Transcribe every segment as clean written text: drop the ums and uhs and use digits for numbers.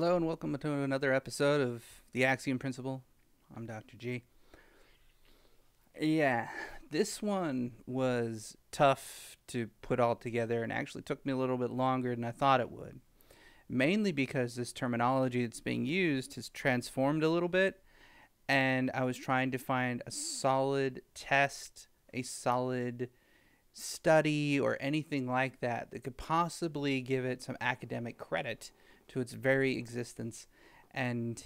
Hello and welcome to another episode of The Axiom Principle. I'm Dr. G. Yeah, this one was tough to put all together and actually took me a little bit longer than I thought it would. Mainly because this terminology that's being used has transformed a little bit, and I was trying to find a solid test, a solid study, or anything like that that could possibly give it some academic credit to its very existence. And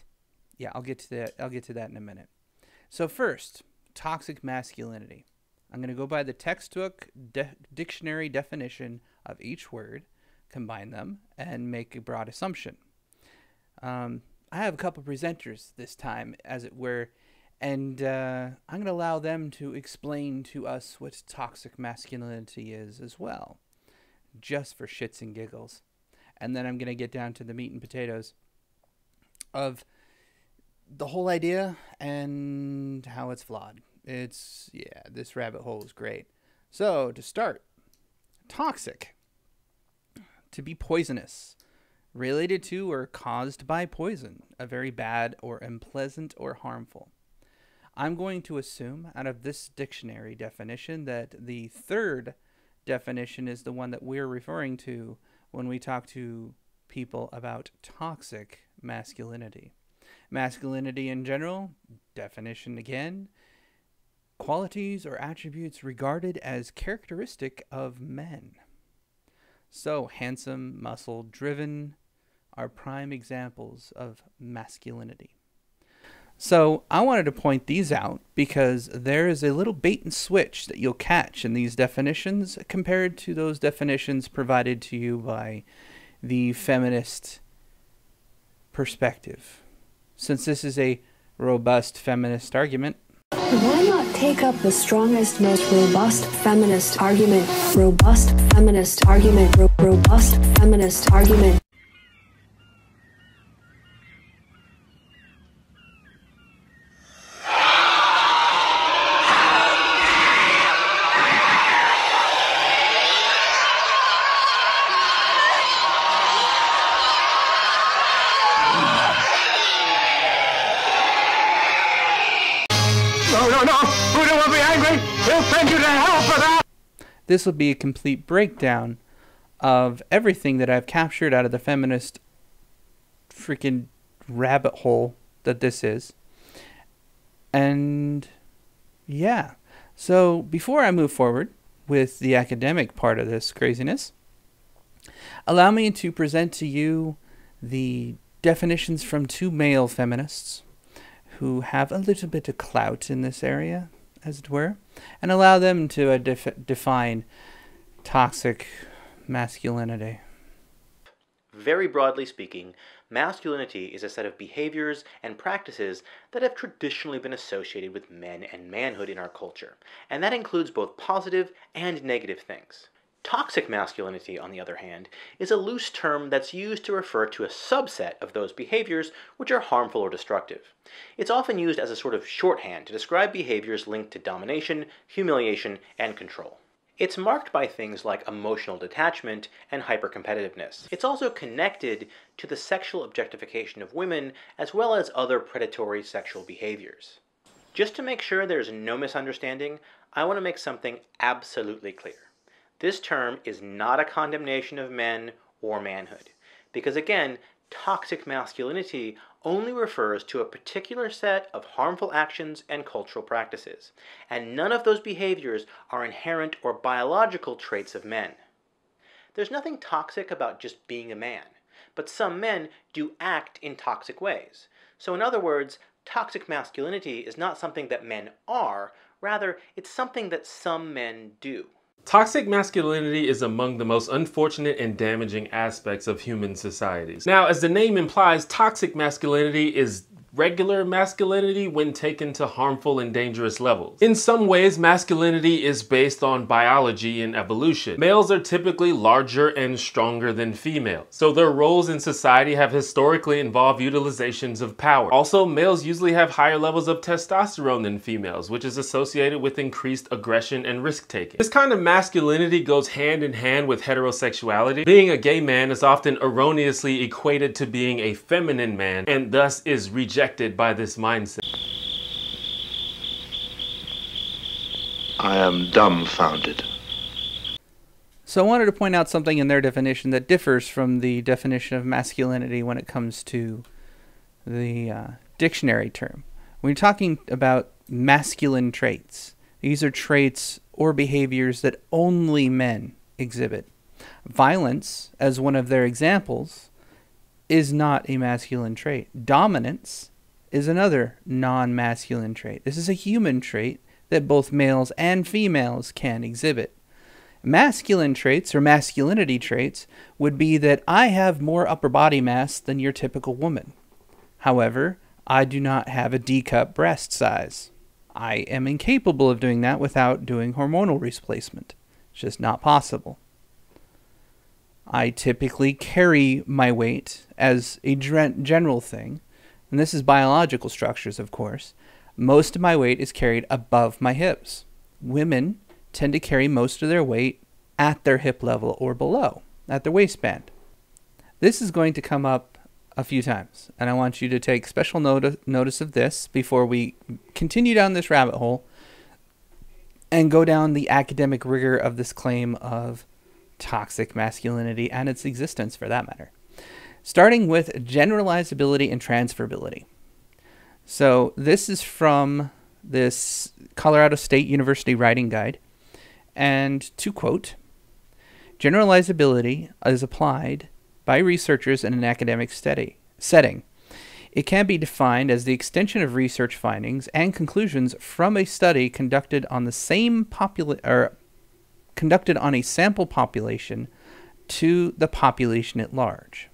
yeah, I'll get to that in a minute. So first, toxic masculinity. I'm going to go by the textbook dictionary definition of each word, combine them, and make a broad assumption. I have a couple presenters this time, as it were, and I'm going to allow them to explain to us what toxic masculinity is as well, just for shits and giggles. And then I'm going to get down to the meat and potatoes of the whole idea and how it's flawed. This rabbit hole is great. So, to start, toxic. To be poisonous. Related to or caused by poison. A very bad or unpleasant or harmful. I'm going to assume out of this dictionary definition that the third definition is the one that we're referring to when we talk to people about toxic masculinity. Masculinity in general, definition again, qualities or attributes regarded as characteristic of men. So, handsome, muscle, driven are prime examples of masculinity. So, I wanted to point these out because there is a little bait and switch that you'll catch in these definitions compared to those definitions provided to you by the feminist perspective. Since this is a robust feminist argument, why not take up the strongest, most robust feminist argument? Robust feminist argument. Robust feminist argument. No, Buddha will be angry. He'll send you to hell for that. This will be a complete breakdown of everything that I've captured out of the feminist freaking rabbit hole that this is. And yeah, so before I move forward with the academic part of this craziness, allow me to present to you the definitions from two male feminists who have a little bit of clout in this area, as it were, and allow them to define toxic masculinity. Very broadly speaking, masculinity is a set of behaviors and practices that have traditionally been associated with men and manhood in our culture, and that includes both positive and negative things. Toxic masculinity, on the other hand, is a loose term that's used to refer to a subset of those behaviors which are harmful or destructive. It's often used as a sort of shorthand to describe behaviors linked to domination, humiliation, and control. It's marked by things like emotional detachment and hypercompetitiveness. It's also connected to the sexual objectification of women as well as other predatory sexual behaviors. Just to make sure there's no misunderstanding, I want to make something absolutely clear. This term is not a condemnation of men or manhood, because again, toxic masculinity only refers to a particular set of harmful actions and cultural practices, and none of those behaviors are inherent or biological traits of men. There's nothing toxic about just being a man, but some men do act in toxic ways. So in other words, toxic masculinity is not something that men are, rather it's something that some men do. Toxic masculinity is among the most unfortunate and damaging aspects of human societies. Now, as the name implies, toxic masculinity is regular masculinity when taken to harmful and dangerous levels. In some ways, masculinity is based on biology and evolution. Males are typically larger and stronger than females, so their roles in society have historically involved utilizations of power. Also, males usually have higher levels of testosterone than females, which is associated with increased aggression and risk-taking. This kind of masculinity goes hand in hand with heterosexuality. Being a gay man is often erroneously equated to being a feminine man, and thus is rejected by this mindset. I am dumbfounded. So I wanted to point out something in their definition that differs from the definition of masculinity when it comes to the dictionary term. When you're talking about masculine traits, these are traits or behaviors that only men exhibit. Violence, as one of their examples, is not a masculine trait. Dominance is another non-masculine trait. This is a human trait that both males and females can exhibit. Masculine traits or masculinity traits would be that I have more upper body mass than your typical woman. However, I do not have a D-cup breast size. I am incapable of doing that without doing hormonal replacement. It's just not possible. I typically carry my weight as a general thing, and this is biological structures, of course. Most of my weight is carried above my hips. Women tend to carry most of their weight at their hip level or below, at their waistband. This is going to come up a few times, and I want you to take special notice of this before we continue down this rabbit hole and go down the academic rigor of this claim of toxic masculinity and its existence, for that matter. Starting with generalizability and transferability. So this is from this Colorado State University writing guide, and to quote, generalizability is applied by researchers in an academic setting. It can be defined as the extension of research findings and conclusions from a study conducted on conducted on a sample population to the population at large.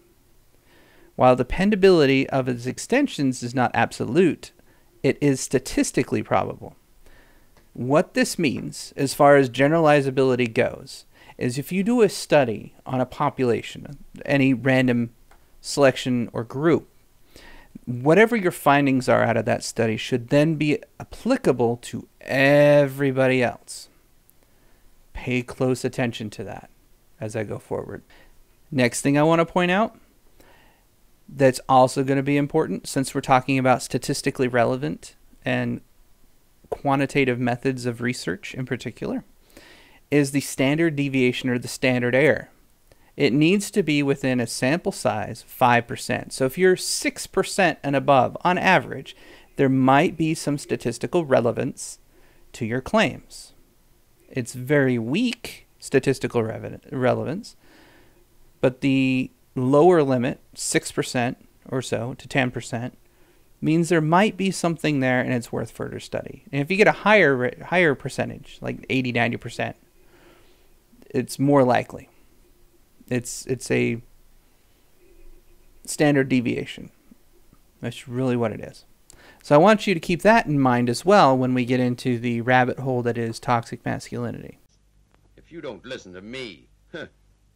While the dependability of its extensions is not absolute, it is statistically probable. What this means, as far as generalizability goes, is if you do a study on a population, any random selection or group, whatever your findings are out of that study should then be applicable to everybody else. Pay close attention to that as I go forward. Next thing I want to point out that's also going to be important, since we're talking about statistically relevant and quantitative methods of research in particular, is the standard deviation or the standard error. It needs to be within a sample size 5%. So if you're 6% and above on average, there might be some statistical relevance to your claims. It's very weak statistical relevance, but the lower limit, 6% or so to 10%, means there might be something there and it's worth further study. And if you get a higher percentage, like 80, 90%, it's more likely. It's a standard deviation. That's really what it is. So I want you to keep that in mind as well when we get into the rabbit hole that is toxic masculinity. If you don't listen to me,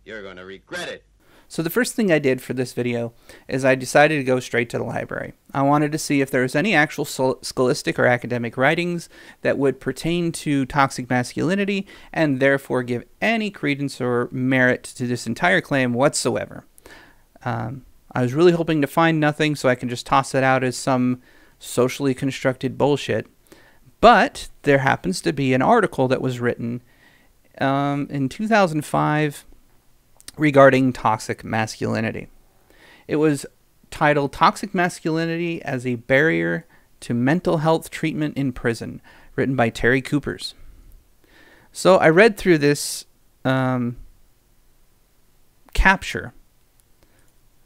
you're going to regret it. So the first thing I did for this video is I decided to go straight to the library. I wanted to see if there was any actual scholastic or academic writings that would pertain to toxic masculinity and therefore give any credence or merit to this entire claim whatsoever. I was really hoping to find nothing so I can just toss it out as some socially constructed bullshit. But there happens to be an article that was written in 2005 regarding toxic masculinity. It was titled Toxic Masculinity as a Barrier to Mental Health Treatment in Prison, written by Terry Coopers. So I read through this I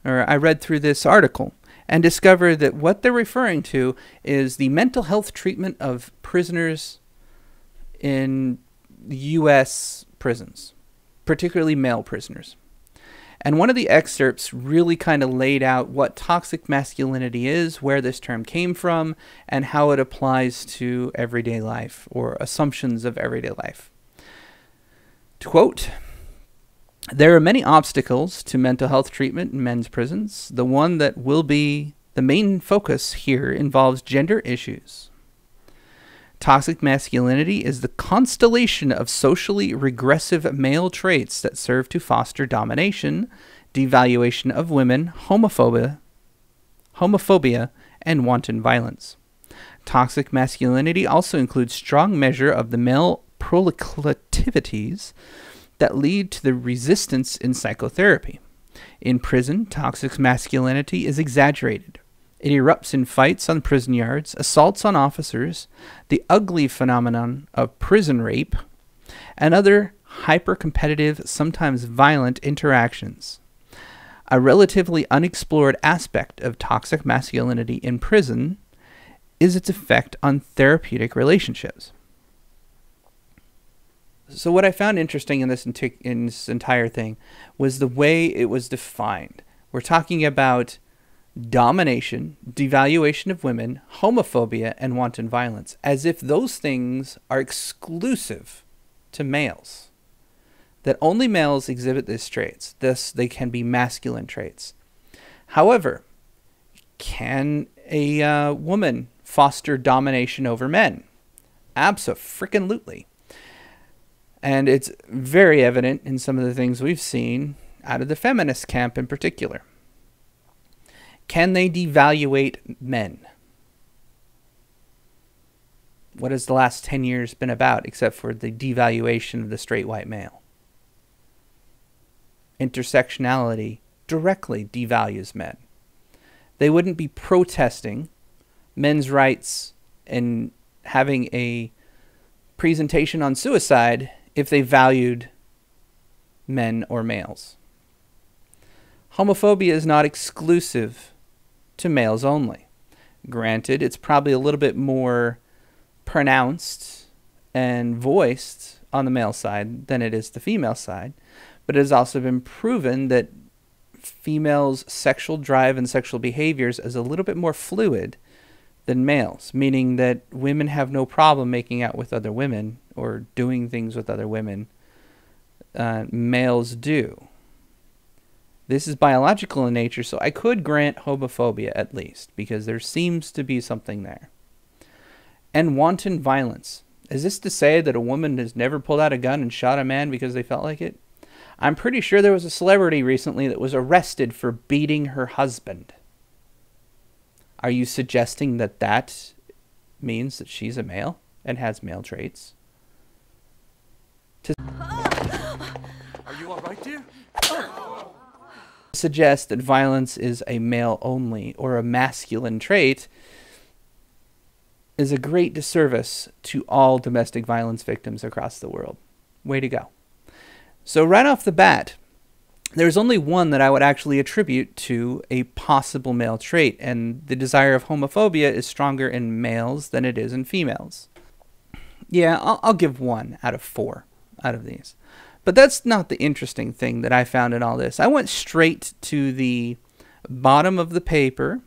read through this article and discovered that what they're referring to is the mental health treatment of prisoners in U.S. prisons, particularly male prisoners. And one of the excerpts really kind of laid out what toxic masculinity is, where this term came from, and how it applies to everyday life or assumptions of everyday life. To quote, "There are many obstacles to mental health treatment in men's prisons. The one that will be the main focus here involves gender issues. Toxic masculinity is the constellation of socially regressive male traits that serve to foster domination, devaluation of women, homophobia, and wanton violence. Toxic masculinity also includes strong measure of the male proclivities that lead to the resistance in psychotherapy. In prison, toxic masculinity is exaggerated. It erupts in fights on prison yards, assaults on officers, the ugly phenomenon of prison rape, and other hyper-competitive, sometimes violent interactions. A relatively unexplored aspect of toxic masculinity in prison is its effect on therapeutic relationships." So what I found interesting in this entire thing was the way it was defined. We're talking about domination, devaluation of women, homophobia, and wanton violence, as if those things are exclusive to males, that only males exhibit these traits, thus they can be masculine traits. However, can a woman foster domination over men? Abso-freaking-lutely. And it's very evident in some of the things we've seen out of the feminist camp in particular. Can they devaluate men? What has the last 10 years been about except for the devaluation of the straight white male? Intersectionality directly devalues men. They wouldn't be protesting men's rights and having a presentation on suicide if they valued men or males. Homophobia is not exclusive to males only. Granted, it's probably a little bit more pronounced and voiced on the male side than it is the female side, but it has also been proven that females' sexual drive and sexual behaviors is a little bit more fluid than males, meaning that women have no problem making out with other women or doing things with other women. Males do. This is biological in nature, so I could grant homophobia at least, because there seems to be something there. And wanton violence. Is this to say that a woman has never pulled out a gun and shot a man because they felt like it? I'm pretty sure there was a celebrity recently that was arrested for beating her husband. Are you suggesting that that means that she's a male and has male traits? Are you all right, dear? Suggest that violence is a male only or a masculine trait is a great disservice to all domestic violence victims across the world. Way to go. So right off the bat, there's only one that I would actually attribute to a possible male trait, and the desire of homophobia is stronger in males than it is in females. Yeah, I'll give 1 out of 4 out of these. But that's not the interesting thing that I found in all this. I went straight to the bottom of the paper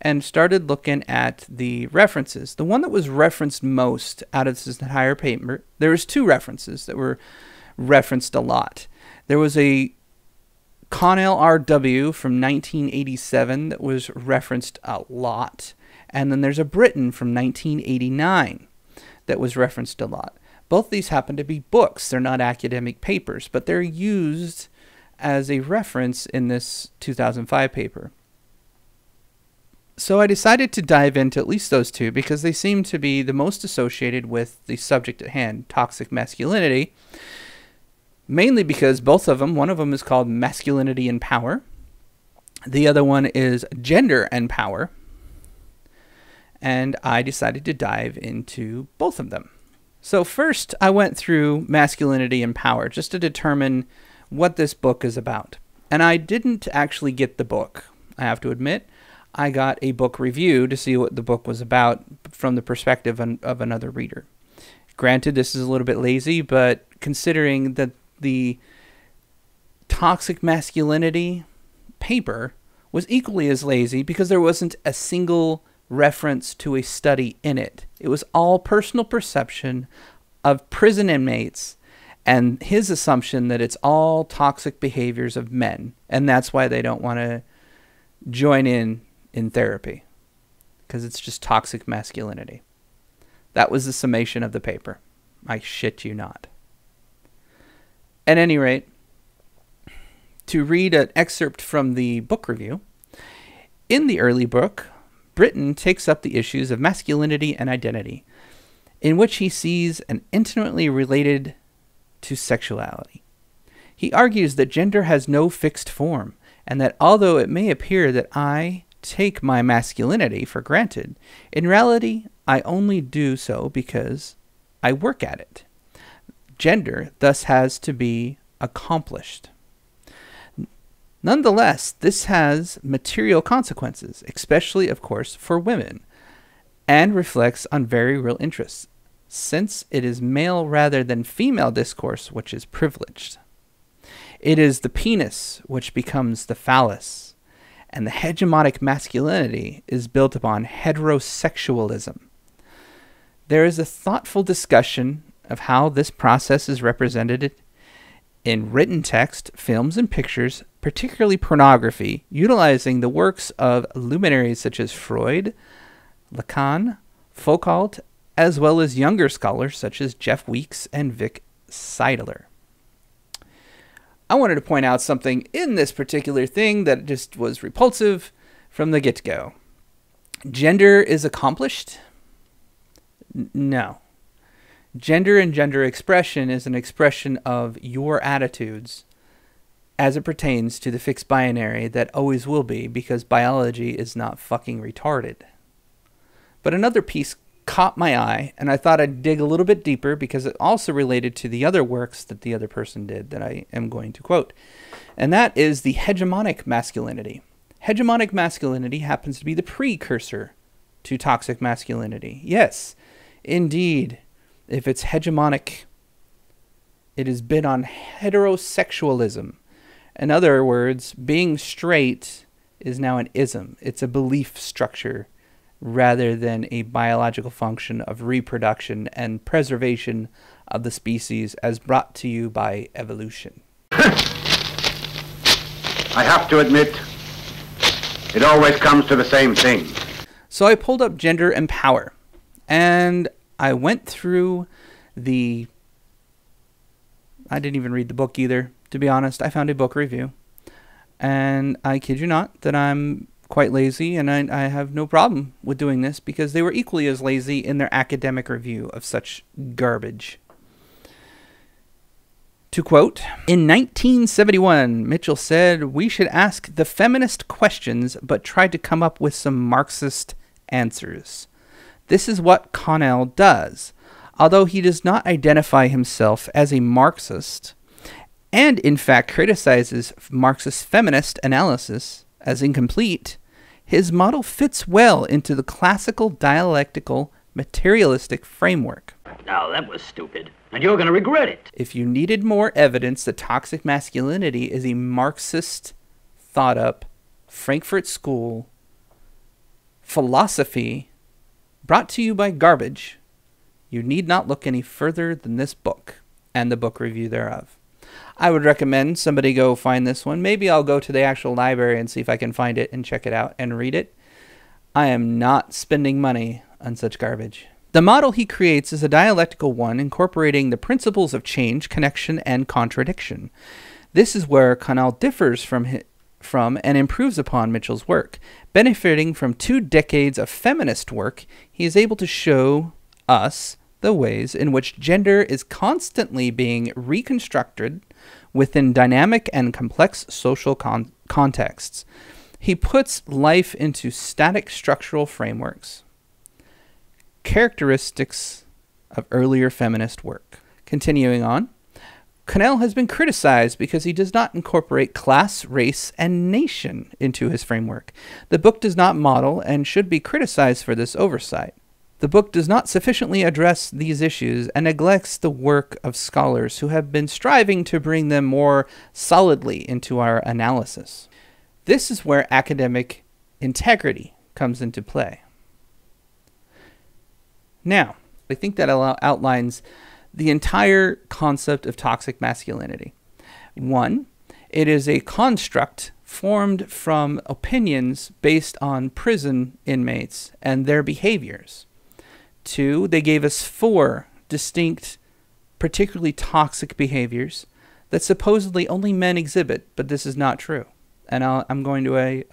and started looking at the references. The one that was referenced most out of this entire paper, there was 2 references that were referenced a lot. There was a Connell R.W. from 1987 that was referenced a lot. And then there's a Britain from 1989 that was referenced a lot. Both these happen to be books. They're not academic papers, but they're used as a reference in this 2005 paper. So I decided to dive into at least those 2 because they seem to be the most associated with the subject at hand, toxic masculinity. Mainly because both of them, one of them is called Masculinity and Power. The other one is Gender and Power. And I decided to dive into both of them. So first, I went through Masculinity and Power just to determine what this book is about. And I didn't actually get the book, I have to admit. I got a book review to see what the book was about from the perspective of another reader. Granted, this is a little bit lazy, but considering that the toxic masculinity paper was equally as lazy because there wasn't a single reference to a study in it. It was all personal perception of prison inmates and his assumption that it's all toxic behaviors of men, and that's why they don't want to join in therapy, because it's just toxic masculinity. That was the summation of the paper. I shit you not. At any rate, to read an excerpt from the book review, in the early book, Britton takes up the issues of masculinity and identity, in which he sees an intimately related to sexuality. He argues that gender has no fixed form, and that although it may appear that I take my masculinity for granted, in reality I only do so because I work at it. Gender thus has to be accomplished. Nonetheless, this has material consequences, especially, of course, for women, and reflects on very real interests, since it is male rather than female discourse which is privileged. It is the penis which becomes the phallus, and the hegemonic masculinity is built upon heterosexualism. There is a thoughtful discussion of how this process is represented in written text, films, and pictures, particularly pornography, utilizing the works of luminaries such as Freud, Lacan, Foucault, as well as younger scholars such as Jeff Weeks and Vic Seidler. I wanted to point out something in this particular thing that just was repulsive from the get-go. Gender is accomplished? No. Gender and gender expression is an expression of your attitudes as it pertains to the fixed binary that always will be, because biology is not fucking retarded. But another piece caught my eye, and I thought I'd dig a little bit deeper because it also related to the other works that the other person did that I am going to quote. And that is the hegemonic masculinity. Hegemonic masculinity happens to be the precursor to toxic masculinity. Yes, indeed. If it's hegemonic, it is bid on heterosexualism. In other words, being straight is now an ism. It's a belief structure rather than a biological function of reproduction and preservation of the species as brought to you by evolution. I have to admit, it always comes to the same thing. So I pulled up Gender and Power, and I went through I didn't even read the book either, to be honest. I found a book review. And I kid you not that I'm quite lazy, and I have no problem with doing this because they were equally as lazy in their academic review of such garbage. To quote, in 1971, Mitchell said, "We should ask the feminist questions, but try to come up with some Marxist answers. This is what Connell does. Although he does not identify himself as a Marxist, and in fact criticizes Marxist feminist analysis as incomplete, his model fits well into the classical dialectical materialistic framework." Now, that was stupid, and you're going to regret it. If you needed more evidence that toxic masculinity is a Marxist thought-up, Frankfurt School philosophy brought to you by garbage, you need not look any further than this book and the book review thereof. I would recommend somebody go find this one. Maybe I'll go to the actual library and see if I can find it and check it out and read it. I am not spending money on such garbage. The model he creates is a dialectical one incorporating the principles of change, connection, and contradiction. This is where Connell differs from and improves upon Mitchell's work. Benefiting from 2 decades of feminist work, he is able to show us the ways in which gender is constantly being reconstructed within dynamic and complex social contexts. He puts life into static structural frameworks, characteristics of earlier feminist work. Continuing on, Connell has been criticized because he does not incorporate class, race, and nation into his framework. The book does not model and should be criticized for this oversight. The book does not sufficiently address these issues and neglects the work of scholars who have been striving to bring them more solidly into our analysis. This is where academic integrity comes into play. Now, I think that outlines the entire concept of toxic masculinity. 1, it is a construct formed from opinions based on prison inmates and their behaviors. 2, they gave us 4 distinct, particularly toxic behaviors that supposedly only men exhibit, but this is not true. And I'm going to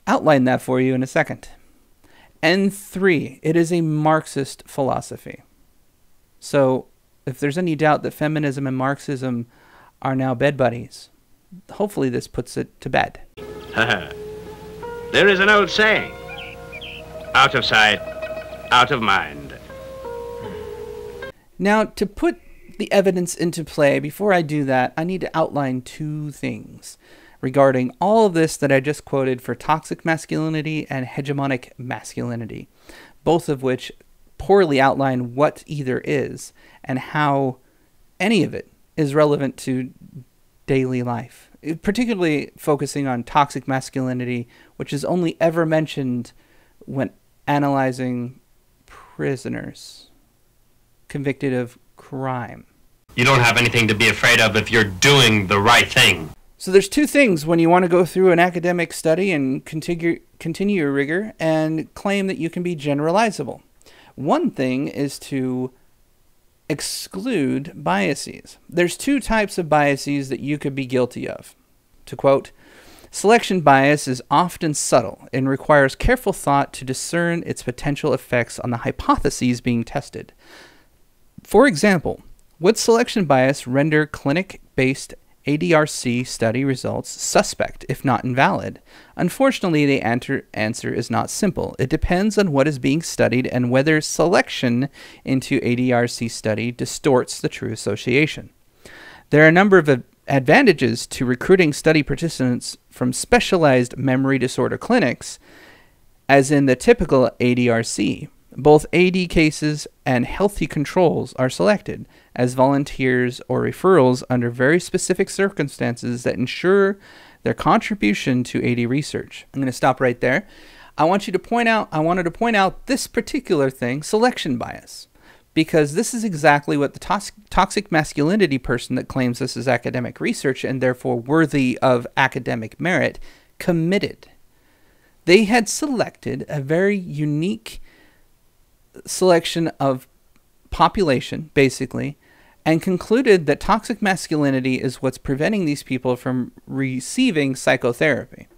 outline that for you in a second. And 3, it is a Marxist philosophy. So if there's any doubt that feminism and Marxism are now bed buddies, hopefully this puts it to bed. There is an old saying, out of sight, out of mind. Now, to put the evidence into play, before I do that, I need to outline 2 things regarding all of this that I just quoted for toxic masculinity and hegemonic masculinity, both of which poorly outline what either is and how any of it is relevant to daily life, particularly focusing on toxic masculinity, which is only ever mentioned when analyzing prisoners convicted of crime. You don't have anything to be afraid of if you're doing the right thing. So there's 2 things when you want to go through an academic study and continue your rigor and claim that you can be generalizable. One thing is to exclude biases. There's 2 types of biases that you could be guilty of. To quote, selection bias is often subtle and requires careful thought to discern its potential effects on the hypotheses being tested. For example, would selection bias render clinic-based ADRC study results suspect, if not invalid? Unfortunately, the answer is not simple. It depends on what is being studied and whether selection into ADRC study distorts the true association. There are a number of advantages to recruiting study participants from specialized memory disorder clinics, as in the typical ADRC. Both AD cases and healthy controls are selected as volunteers or referrals under very specific circumstances that ensure their contribution to AD research. I'm going to stop right there. I wanted to point out this particular thing, selection bias, because this is exactly what the toxic masculinity person that claims this is academic research and therefore worthy of academic merit committed. They had selected a very unique selection of population, basically, and concluded that toxic masculinity is what's preventing these people from receiving psychotherapy.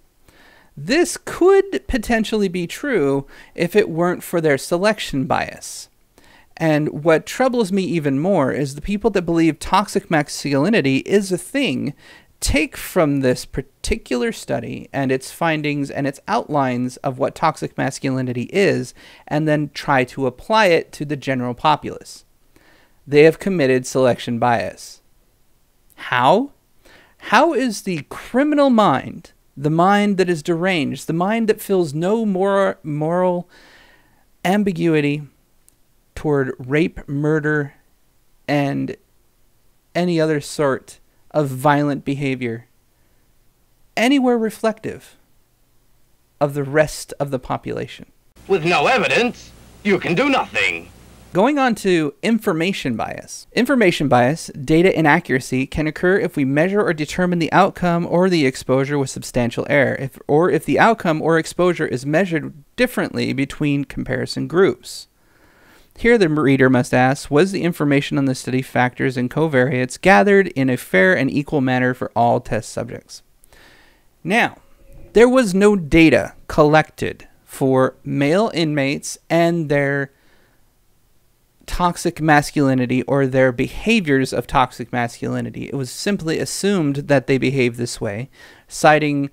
This could potentially be true if it weren't for their selection bias. And what troubles me even more is the people that believe toxic masculinity is a thing take from this particular study and its findings and its outlines of what toxic masculinity is, and then try to apply it to the general populace. They have committed selection bias. How? How is the criminal mind, the mind that is deranged, the mind that feels no moral ambiguity toward rape, murder, and any other sort of violent behavior, anywhere reflective of the rest of the population? With no evidence, you can do nothing. Going on to information bias. Information bias, data inaccuracy, can occur if we measure or determine the outcome or the exposure with substantial error, if the outcome or exposure is measured differently between comparison groups. Here the reader must ask, was the information on the study factors and covariates gathered in a fair and equal manner for all test subjects? Now, there was no data collected for male inmates and their toxic masculinity or their behaviors of toxic masculinity. It was simply assumed that they behaved this way, citing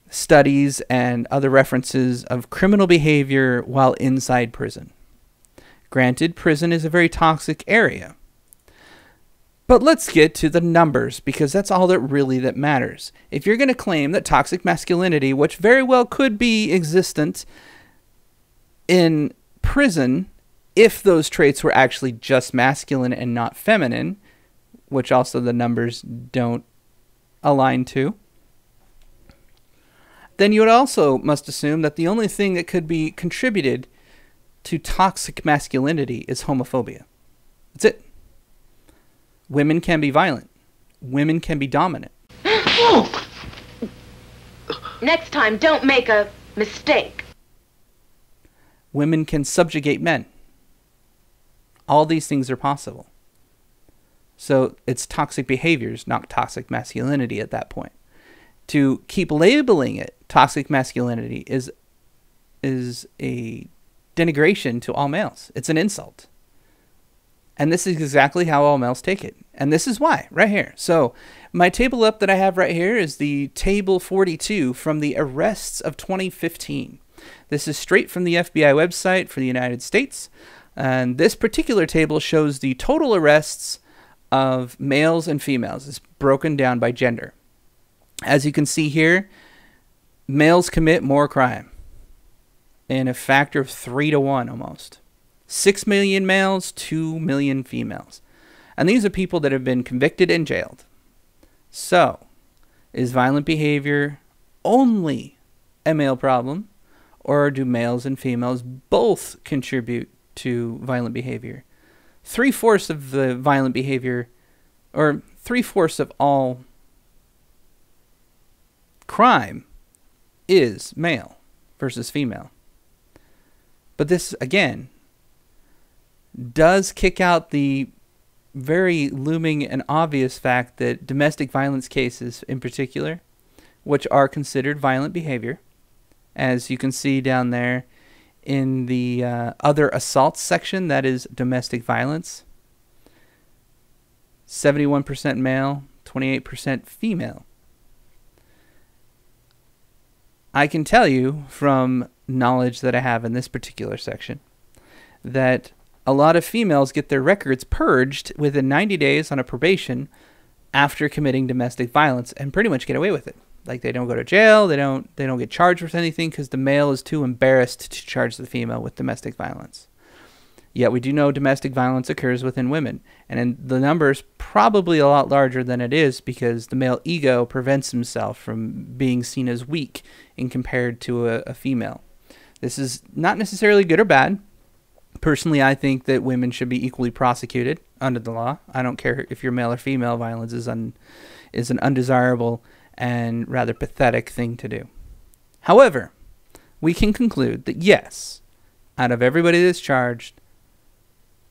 studies and other references of criminal behavior while inside prison. Granted, prison is a very toxic area. But let's get to the numbers, because that's all that matters. If you're going to claim that toxic masculinity, which very well could be existent in prison, if those traits were actually just masculine and not feminine, which also the numbers don't align to, then you would also must assume that the only thing that could be contributed to toxic masculinity is homophobia. That's it. Women can be violent. Women can be dominant. Next time, don't make a mistake. Women can subjugate men. All these things are possible. So it's toxic behaviors, not toxic masculinity at that point. To keep labeling it toxic masculinity is a denigration to all males. It's an insult. And this is exactly how all males take it. And this is why, right here. So my table up that I have right here is the table 42 from the arrests of 2015. This is straight from the FBI website for the United States. And this particular table shows the total arrests of males and females. It's broken down by gender. As you can see here, males commit more crime in a factor of 3 to 1 almost. 6 million males, 2 million females. And these are people that have been convicted and jailed. So, is violent behavior only a male problem, or do males and females both contribute to violent behavior? 3/4 of the violent behavior, or 3/4 of all crime, is male versus female. But this, again, does kick out the very looming and obvious fact that domestic violence cases in particular, which are considered violent behavior, as you can see down there in the other assaults section, that is domestic violence, 71% male, 28% female. I can tell you from knowledge that I have in this particular section that a lot of females get their records purged within 90 days on a probation after committing domestic violence and pretty much get away with it. Like, they don't go to jail, they don't get charged with anything because the male is too embarrassed to charge the female with domestic violence. Yet we do know domestic violence occurs within women, and the number's probably a lot larger than it is because the male ego prevents himself from being seen as weak in compared to a female. This is not necessarily good or bad. Personally, I think that women should be equally prosecuted under the law. I don't care if you're male or female. Violence is an undesirable and rather pathetic thing to do. However, we can conclude that yes, out of everybody that's charged,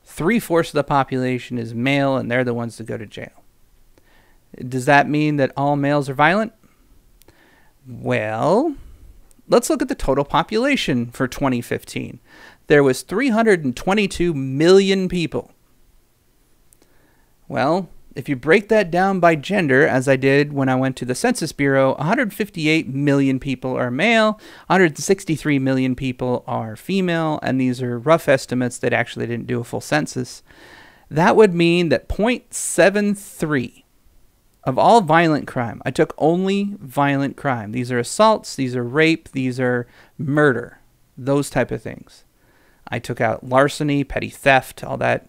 3/4 of the population is male, and they're the ones that go to jail. Does that mean that all males are violent? Well, let's look at the total population for 2015. There was 322 million people. Well, if you break that down by gender, as I did when I went to the Census Bureau, 158 million people are male, 163 million people are female, and these are rough estimates that actually didn't do a full census. That would mean that 0.73 of all violent crime, I took only violent crime. These are assaults, these are rape, these are murder, those type of things. I took out larceny, petty theft, all that,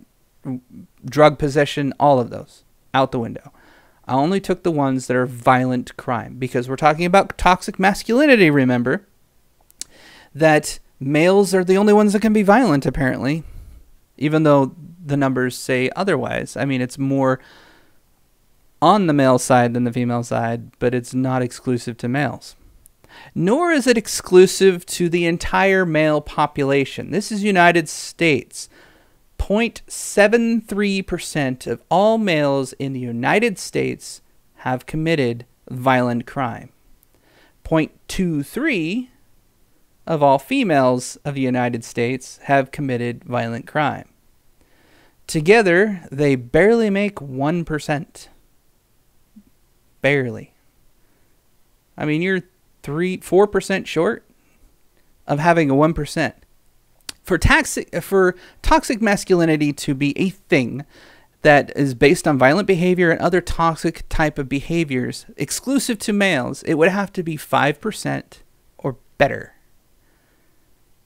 drug possession, all of those out the window. I only took the ones that are violent crime because we're talking about toxic masculinity, remember, that males are the only ones that can be violent, apparently, even though the numbers say otherwise. I mean, it's more on the male side than the female side, but it's not exclusive to males. Nor is it exclusive to the entire male population. This is United States. 0.73% of all males in the United States have committed violent crime. 0.23 of all females of the United States have committed violent crime. Together, they barely make 1%. Barely. I mean, you're 4% short of having a 1%. For toxic masculinity to be a thing that is based on violent behavior and other toxic type of behaviors exclusive to males, it would have to be 5% or better.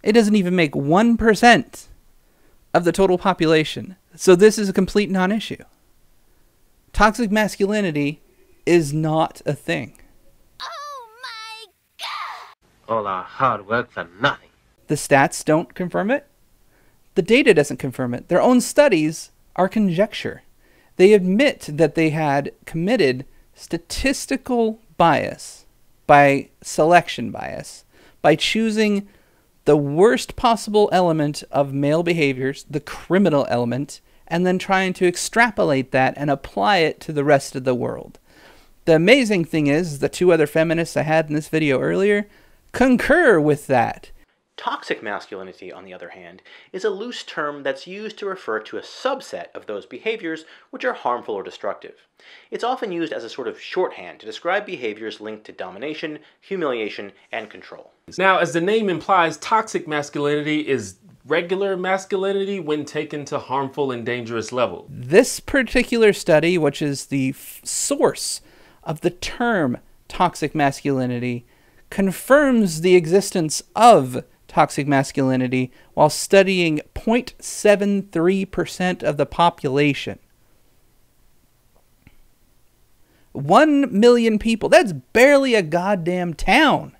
It doesn't even make 1% of the total population. So this is a complete non-issue. Toxic masculinity is not a thing. All our hard work for nothing. The stats don't confirm it. The data doesn't confirm it. Their own studies are conjecture. They admit that they had committed statistical bias by selection bias, by choosing the worst possible element of male behaviors, the criminal element, and then trying to extrapolate that and apply it to the rest of the world. The amazing thing is, the two other feminists I had in this video earlier concur with that. Toxic masculinity, on the other hand, is a loose term that's used to refer to a subset of those behaviors which are harmful or destructive. It's often used as a sort of shorthand to describe behaviors linked to domination, humiliation, and control. Now, as the name implies, toxic masculinity is regular masculinity when taken to harmful and dangerous levels. This particular study, which is the source of the term toxic masculinity, confirms the existence of toxic masculinity while studying 0.73% of the population. 1 million people. That's barely a goddamn town.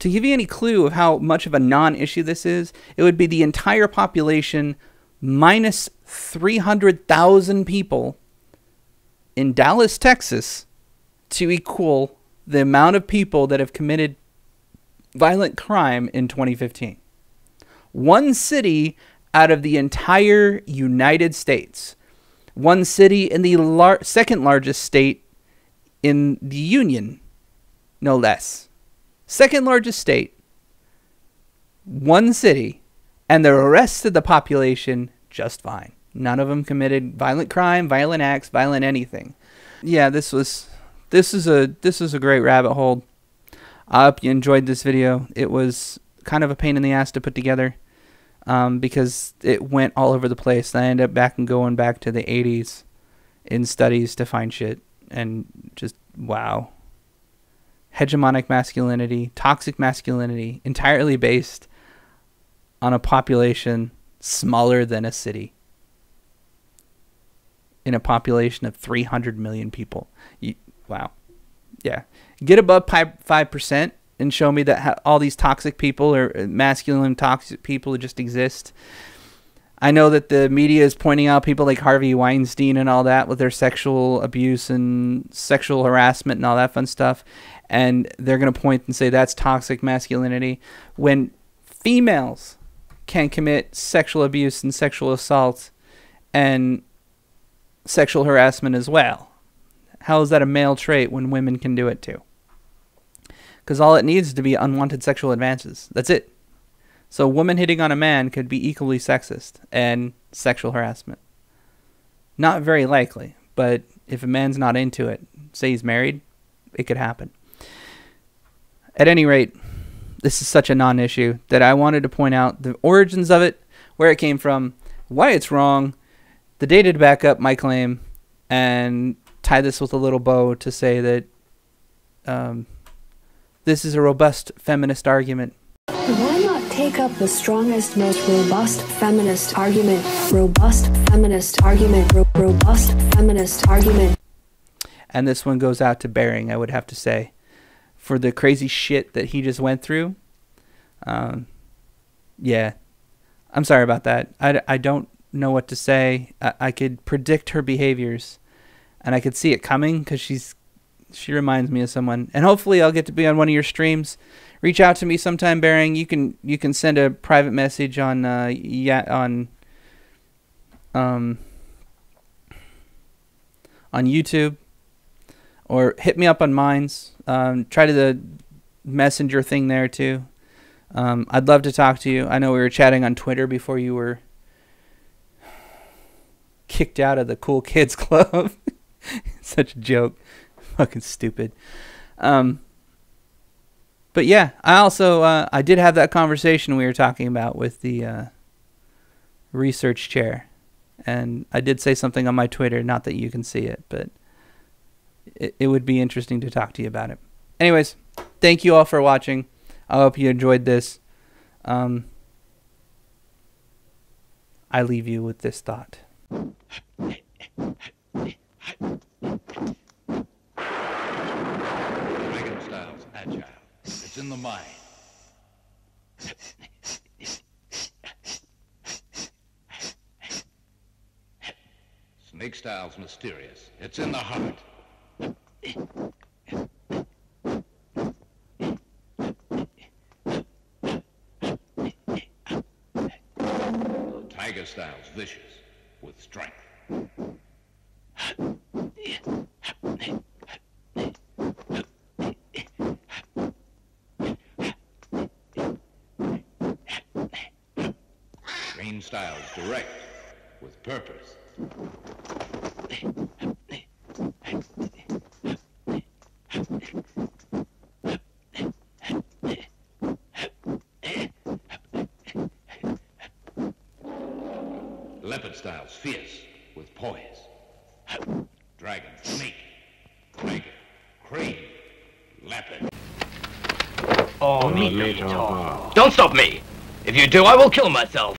To give you any clue of how much of a non-issue this is, it would be the entire population minus 300,000 people in Dallas, Texas, to equal the amount of people that have committed violent crime in 2015. One city out of the entire United States. One city in the second largest state in the Union, no less. Second largest state. One city. And the rest of the population just fine. None of them committed violent crime, violent acts, violent anything. Yeah, this is a great rabbit hole. I hope you enjoyed this video. It was kind of a pain in the ass to put together because it went all over the place. I ended up going back to the 80s in studies to find shit. And just, wow. Hegemonic masculinity, toxic masculinity, entirely based on a population smaller than a city. In a population of 300 million people. Wow. Yeah. Get above 5% and show me that all these toxic people or masculine toxic people just exist. I know that the media is pointing out people like Harvey Weinstein and all that with their sexual abuse and sexual harassment and all that fun stuff. And they're going to point and say that's toxic masculinity. When females can commit sexual abuse and sexual assault and sexual harassment as well. How is that a male trait when women can do it too? Because all it needs to be unwanted sexual advances. That's it. So a woman hitting on a man could be equally sexist and sexual harassment. Not very likely, but if a man's not into it, say he's married, it could happen. At any rate, this is such a non-issue that I wanted to point out the origins of it, where it came from, why it's wrong, the data to back up my claim, and tie this with a little bow to say that this is a robust feminist argument. Why not take up the strongest, most robust feminist argument? Robust feminist argument. Robust feminist argument. And this one goes out to Bering, I would have to say, for the crazy shit that he just went through. Yeah, I'm sorry about that. I don't know what to say. I could predict her behaviors, and I could see it coming because she reminds me of someone. And hopefully I'll get to be on one of your streams. Reach out to me sometime, Bering. You can send a private message on YouTube, or hit me up on Minds. Try to the messenger thing there too. I'd love to talk to you. I know we were chatting on Twitter before you were kicked out of the Cool Kids Club. Such a joke. Fucking stupid. But yeah, I also I did have that conversation we were talking about with the research chair, and I did say something on my Twitter. Not that you can see it, but it would be interesting to talk to you about it. Anyways, thank you all for watching. I hope you enjoyed this. I leave you with this thought. Dragon style's agile. It's in the mind. Snake style's mysterious. It's in the heart. Tiger style's vicious, with strength. Green style's direct, with purpose. Leopard style's fierce, with poise. Dragon, snake, tiger, crane, leopard. Oh, me talk. Don't stop me. If you do, I will kill myself.